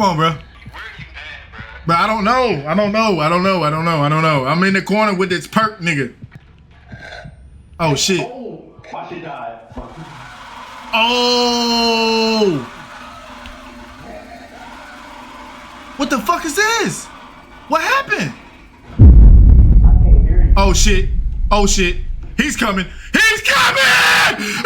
Come on, bro. But I don't know. I don't know. I'm in the corner with this perk nigga. Oh shit. Oh, my shit died. Oh. What the fuck is this? What happened? I can't hear you. Oh shit. Oh shit. He's coming. He's coming!